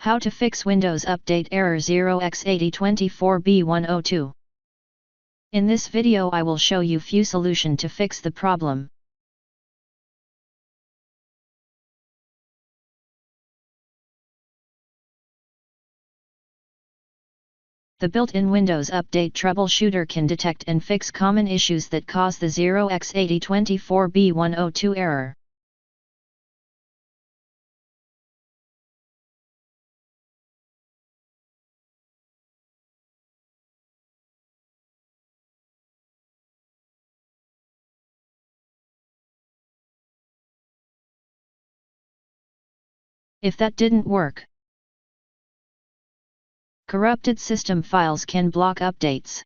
How to fix Windows Update error 0x8024B102. In this video I will show you few solution to fix the problem. The built-in Windows Update troubleshooter can detect and fix common issues that cause the 0x8024B102 error. If that didn't work, corrupted system files can block updates.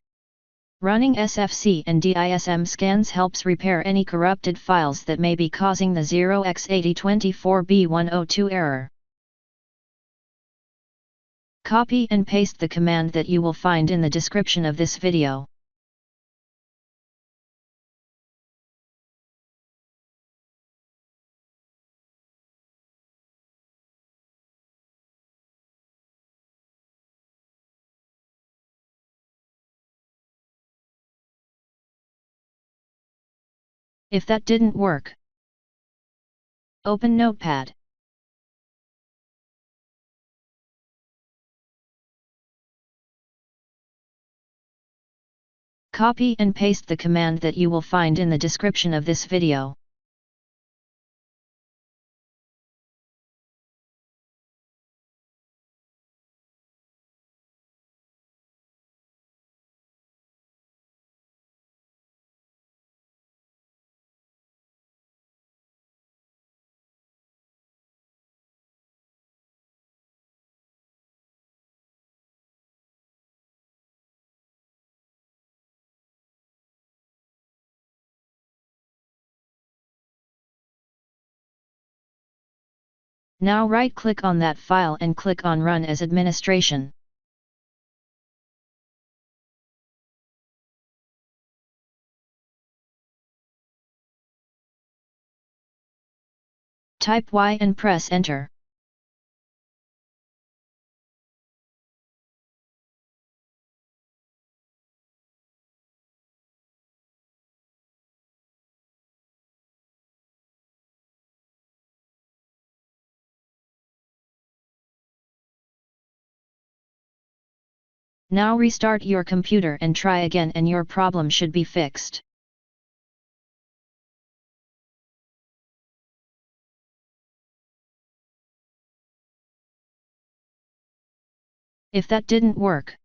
Running SFC and DISM scans helps repair any corrupted files that may be causing the 0x8024B102 error. Copy and paste the command that you will find in the description of this video. If that didn't work, open Notepad. Copy and paste the command that you will find in the description of this video. Now right-click on that file and click on Run as Administration. Type Y and press Enter. Now restart your computer and try again and your problem should be fixed. If that didn't work,